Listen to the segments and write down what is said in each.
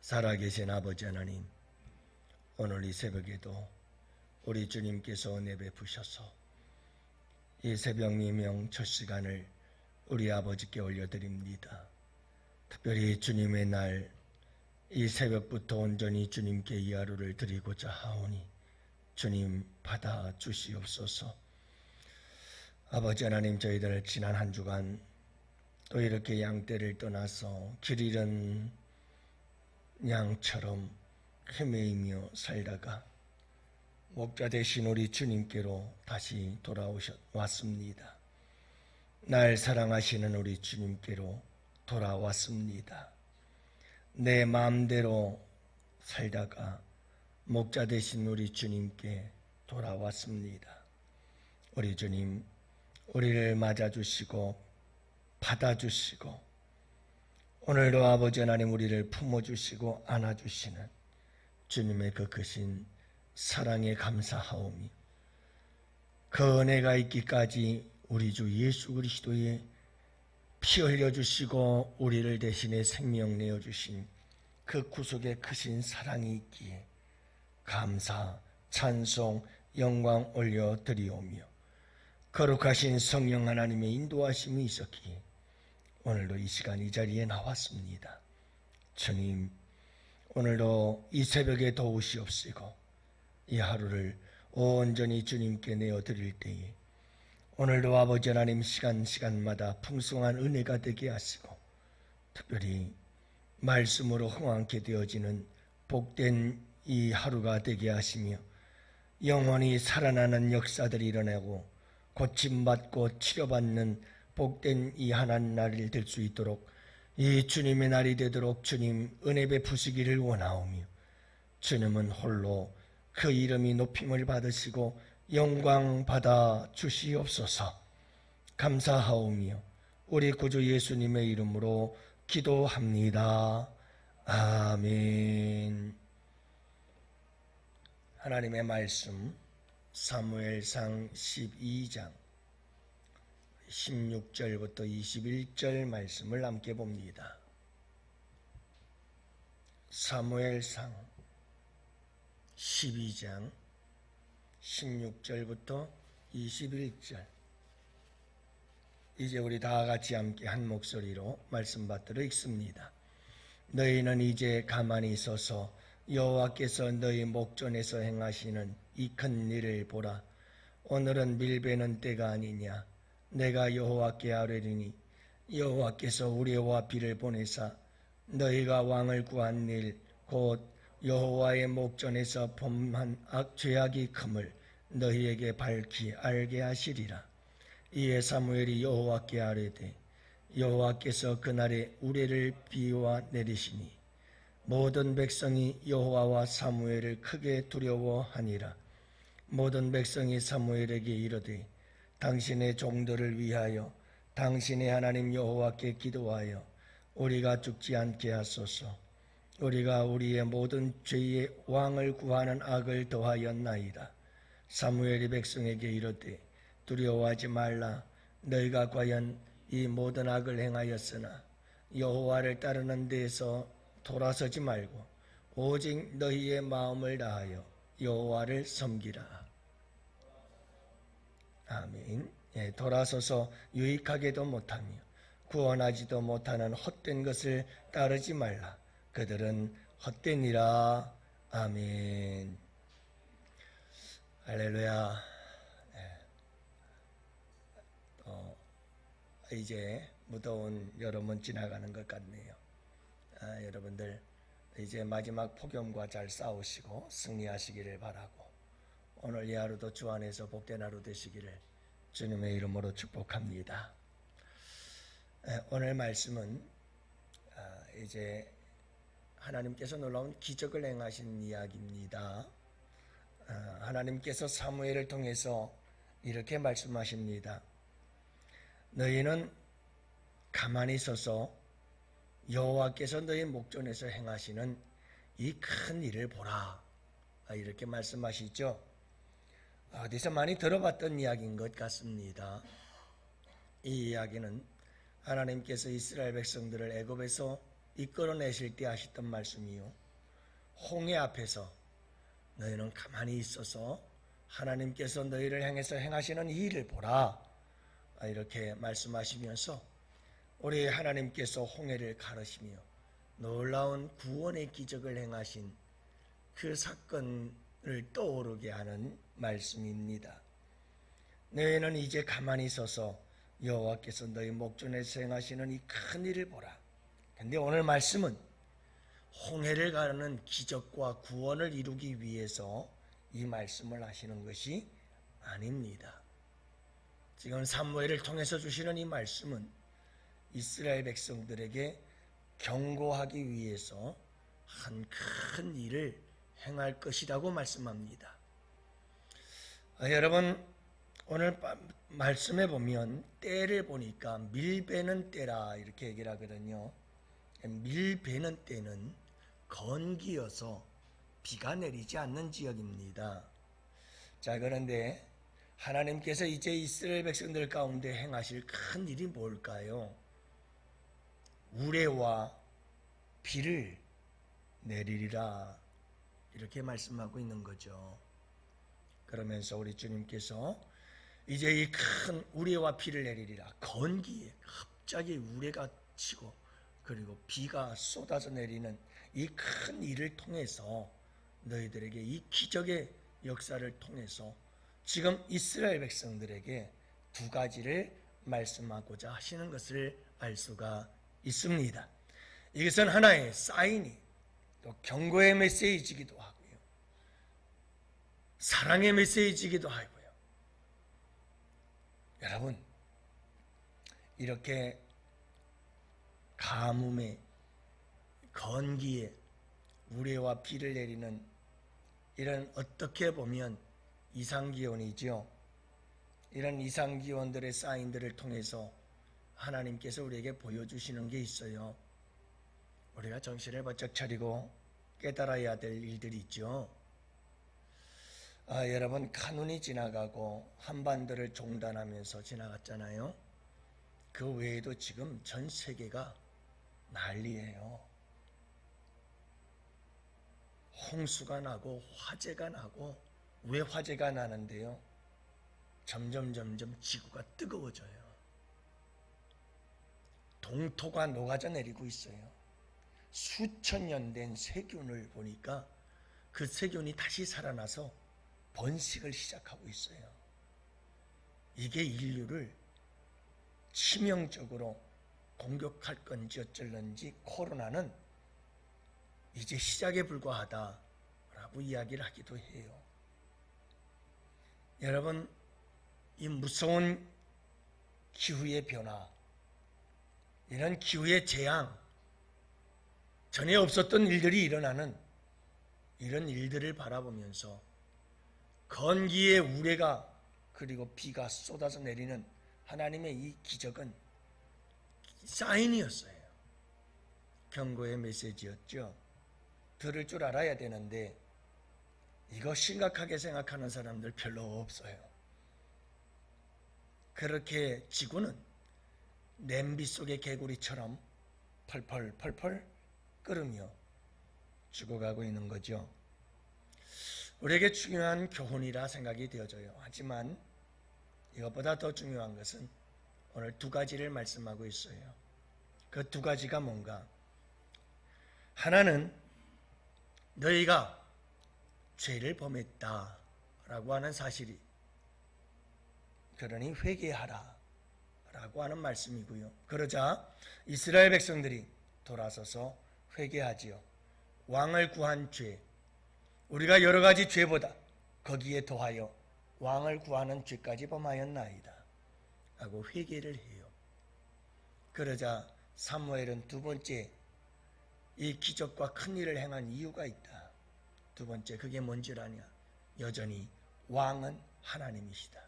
살아계신 아버지 하나님, 오늘 이 새벽에도 우리 주님께서 은혜 베푸셔서 이 새벽 미명 첫 시간을 우리 아버지께 올려드립니다. 특별히 주님의 날 이 새벽부터 온전히 주님께 이 하루를 드리고자 하오니 주님 받아 주시옵소서. 아버지 하나님, 저희들 지난 한 주간 또 이렇게 양떼를 떠나서 길 잃은 양처럼 헤매이며 살다가 목자 되신 우리 주님께로 다시 돌아왔습니다. 날 사랑하시는 우리 주님께로 돌아왔습니다. 내 마음대로 살다가 목자 되신 우리 주님께 돌아왔습니다. 우리 주님, 우리를 맞아주시고 받아주시고 오늘도 아버지 하나님 우리를 품어주시고 안아주시는 주님의 그 크신 사랑에 감사하오며 그 은혜가 있기까지 우리 주 예수 그리스도의 피 흘려주시고 우리를 대신에 생명 내어주신 그 구속의 크신 사랑이 있기에 감사, 찬송, 영광 올려드리오며 거룩하신 성령 하나님의 인도하심이 있었기에 오늘도 이 시간 이 자리에 나왔습니다. 주님, 오늘도 이 새벽에 도우시옵시고 이 하루를 온전히 주님께 내어드릴 때에 오늘도 아버지 하나님 시간마다 풍성한 은혜가 되게 하시고 특별히 말씀으로 흥황케 되어지는 복된 이 하루가 되게 하시며 영원히 살아나는 역사들이 일어나고 고침받고 치료받는 복된 이 하나님 날이 될 수 있도록 이 주님의 날이 되도록 주님 은혜 베푸시기를 원하오며 주님은 홀로 그 이름이 높임을 받으시고 영광 받아 주시옵소서. 감사하오며 우리 구주 예수님의 이름으로 기도합니다. 아멘. 하나님의 말씀 사무엘상 12장 16절부터 21절 말씀을 함께 봅니다. 사무엘상 12장 16절부터 21절. 이제 우리 다 같이 함께 한 목소리로 말씀 받들어 읽습니다. 너희는 이제 가만히 서서 여호와께서 너희 목전에서 행하시는 이 큰 일을 보라. 오늘은 밀베는 때가 아니냐. 내가 여호와께 아뢰리니 여호와께서 우레와 비를 보내사 너희가 왕을 구한 일 곧 여호와의 목전에서 범한 죄악이 큼을 너희에게 밝히 알게 하시리라. 이에 사무엘이 여호와께 아뢰되 여호와께서 그날에 우레를 비와 내리시니 모든 백성이 여호와와 사무엘을 크게 두려워하니라. 모든 백성이 사무엘에게 이르되 당신의 종들을 위하여 당신의 하나님 여호와께 기도하여 우리가 죽지 않게 하소서. 우리가 우리의 모든 죄의 왕을 구하는 악을 더하였나이다. 사무엘이 백성에게 이르되 두려워하지 말라. 너희가 과연 이 모든 악을 행하였으나 여호와를 따르는 데에서 돌아서지 말고 오직 너희의 마음을 다하여 여호와를 섬기라. 아멘. 돌아서서 유익하게도 못하며 구원하지도 못하는 헛된 것을 따르지 말라. 그들은 헛되니라. 아멘. 할렐루야. 이제 무더운 여름은 지나가는 것 같네요. 여러분들 이제 마지막 폭염과 잘 싸우시고 승리하시기를 바라고 오늘 이 하루도 주 안에서 복된 하루 되시기를 주님의 이름으로 축복합니다. 오늘 말씀은 이제 하나님께서 놀라운 기적을 행하신 이야기입니다. 하나님께서 사무엘을 통해서 이렇게 말씀하십니다. 너희는 가만히 서서 여호와께서 너희 목전에서 행하시는 이 큰 일을 보라. 이렇게 말씀하시죠. 어디서 많이 들어봤던 이야기인 것 같습니다. 이 이야기는 하나님께서 이스라엘 백성들을 애굽에서 이끌어내실 때 하셨던 말씀이요, 홍해 앞에서 너희는 가만히 있어서 하나님께서 너희를 향해서 행하시는 이 일을 보라, 이렇게 말씀하시면서 우리 하나님께서 홍해를 가르시며 놀라운 구원의 기적을 행하신 그 사건을 떠오르게 하는 말씀입니다. 너희는 이제 가만히 서서 여호와께서 너희 목전에서 행하시는 이 큰 일을 보라. 근데 오늘 말씀은 홍해를 가르는 기적과 구원을 이루기 위해서 이 말씀을 하시는 것이 아닙니다. 지금 사무엘을 통해서 주시는 이 말씀은 이스라엘 백성들에게 경고하기 위해서 한 큰 일을 행할 것이라고 말씀합니다. 여러분, 오늘 말씀에 보면 때를 보니까 밀베는 때라 이렇게 얘기를 하거든요. 밀베는 때는 건기여서 비가 내리지 않는 지역입니다. 자, 그런데 하나님께서 이제 이스라엘 백성들 가운데 행하실 큰 일이 뭘까요? 우레와 비를 내리리라 이렇게 말씀하고 있는 거죠. 그러면서 우리 주님께서 이제 이 큰 우레와 비를 내리리라, 건기에 갑자기 우레가 치고 그리고 비가 쏟아져 내리는 이 큰 일을 통해서 너희들에게 이 기적의 역사를 통해서 지금 이스라엘 백성들에게 두 가지를 말씀하고자 하시는 것을 알 수가 있습니다. 이것은 하나의 사인이 또 경고의 메시지이기도 하고요, 사랑의 메시지이기도 하고요. 여러분, 이렇게 가뭄에 건기에 우레와 비를 내리는 이런 어떻게 보면 이상기온이죠. 이런 이상기온들의 사인들을 통해서 하나님께서 우리에게 보여주시는 게 있어요. 우리가 정신을 번쩍 차리고 깨달아야 될 일들이 있죠. 여러분, 카눈이 지나가고 한반도를 종단하면서 지나갔잖아요. 그 외에도 지금 전 세계가 난리예요. 홍수가 나고 화재가 나고, 왜 화재가 나는데요? 점점 지구가 뜨거워져요. 동토가 녹아져 내리고 있어요. 수천 년 된 세균을 보니까 그 세균이 다시 살아나서 번식을 시작하고 있어요. 이게 인류를 치명적으로 공격할 건지 어쩔런지 코로나는 이제 시작에 불과하다라고 이야기를 하기도 해요. 여러분, 이 무서운 기후의 변화, 이런 기후의 재앙, 전에 없었던 일들이 일어나는 이런 일들을 바라보면서 건기의 우레가 그리고 비가 쏟아져 내리는 하나님의 이 기적은 사인이었어요. 경고의 메시지였죠. 들을 줄 알아야 되는데 이거 심각하게 생각하는 사람들 별로 없어요. 그렇게 지구는 냄비 속의 개구리처럼 펄펄 끓으며 죽어가고 있는 거죠. 우리에게 중요한 교훈이라 생각이 되어져요. 하지만 이것보다 더 중요한 것은 오늘 두 가지를 말씀하고 있어요. 그 두 가지가 뭔가? 하나는 너희가 죄를 범했다라고 하는 사실이, 그러니 회개하라 라고 하는 말씀이고요. 그러자 이스라엘 백성들이 돌아서서 회개하지요. 왕을 구한 죄, 우리가 여러 가지 죄보다 거기에 더하여 왕을 구하는 죄까지 범하였나이다 하고 회개를 해요. 그러자 사무엘은 두 번째 이 기적과 큰 일을 행한 이유가 있다. 두 번째, 그게 뭔지 아냐? 여전히 왕은 하나님이시다.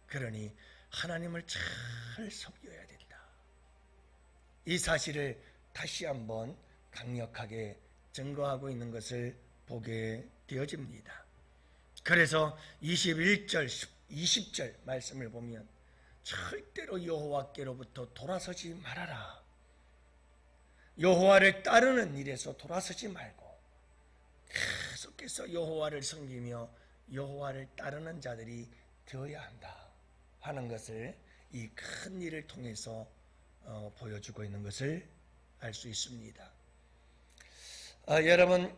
그러니 하나님을 잘 섬겨야 된다. 이 사실을 다시 한번 강력하게 증거하고 있는 것을 보게 되어집니다. 그래서 21절, 20절 말씀을 보면 절대로 여호와께로부터 돌아서지 말아라. 여호와를 따르는 일에서 돌아서지 말고 계속해서 여호와를 섬기며 여호와를 따르는 자들이 되어야 한다 하는 것을 이 큰 일을 통해서 보여주고 있는 것을 알 수 있습니다. 여러분,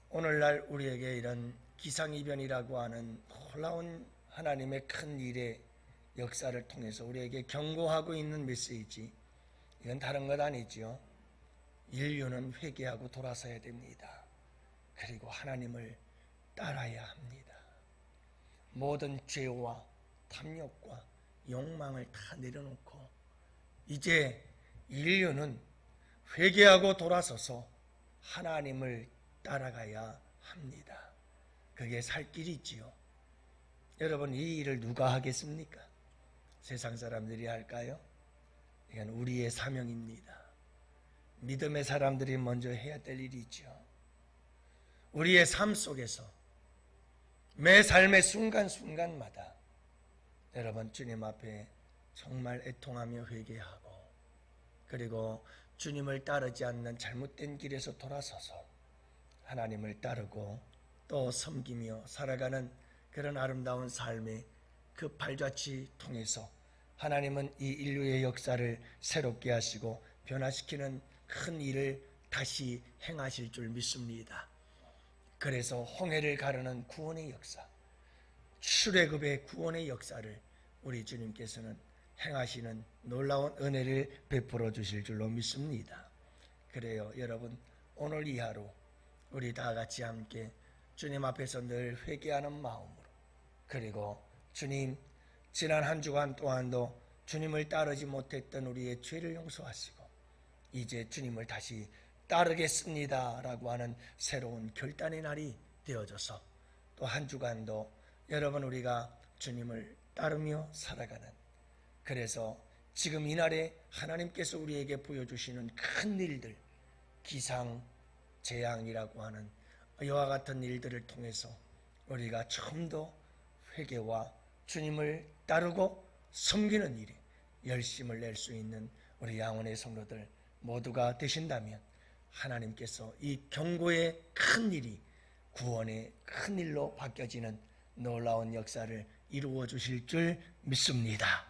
오늘날 우리에게 이런 기상이변이라고 하는 놀라운 하나님의 큰 일의 역사를 통해서 우리에게 경고하고 있는 메시지, 이건 다른 것 아니지요. 인류는 회개하고 돌아서야 됩니다. 그리고 하나님을 따라야 합니다. 모든 죄와 탐욕과 욕망을 다 내려놓고 이제 인류는 회개하고 돌아서서 하나님을 따라가야 합니다. 그게 살 길이지요. 여러분, 이 일을 누가 하겠습니까? 세상 사람들이 할까요? 이건 우리의 사명입니다. 믿음의 사람들이 먼저 해야 될 일이죠. 우리의 삶 속에서 매 삶의 순간순간마다 여러분, 주님 앞에 정말 애통하며 회개하고 그리고 주님을 따르지 않는 잘못된 길에서 돌아서서 하나님을 따르고 또 섬기며 살아가는 그런 아름다운 삶의 그 발자취 통해서 하나님은 이 인류의 역사를 새롭게 하시고 변화시키는 큰 일을 다시 행하실 줄 믿습니다. 그래서 홍해를 가르는 구원의 역사, 출애굽의 구원의 역사를 우리 주님께서는 행하시는 놀라운 은혜를 베풀어 주실 줄로 믿습니다. 그래요, 여러분, 오늘 이 하루 우리 다 같이 함께 주님 앞에서 늘 회개하는 마음으로, 그리고 주님, 지난 한 주간 동안도 주님을 따르지 못했던 우리의 죄를 용서하시고 이제 주님을 다시 따르겠습니다 라고 하는 새로운 결단의 날이 되어져서 또 한 주간도 여러분, 우리가 주님을 따르며 살아가는, 그래서 지금 이날에 하나님께서 우리에게 보여주시는 큰 일들, 기상, 재앙이라고 하는 이와 같은 일들을 통해서 우리가 좀 더 회개와 주님을 따르고 섬기는 일에 열심을 낼 수 있는 우리 양원의 성도들 모두가 되신다면 하나님께서 이 경고의 큰 일이 구원의 큰 일로 바뀌어지는 놀라운 역사를 이루어 주실 줄 믿습니다.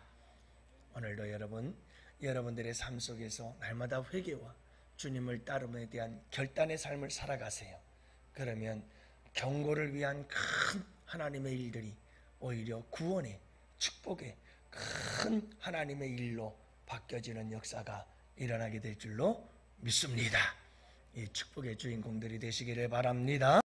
오늘도 여러분들의 삶 속에서 날마다 회개와 주님을 따름에 대한 결단의 삶을 살아가세요. 그러면 경고를 위한 큰 하나님의 일들이 오히려 구원의, 축복의 큰 하나님의 일로 바뀌어지는 역사가 일어나게 될 줄로 믿습니다. 이 축복의 주인공들이 되시기를 바랍니다.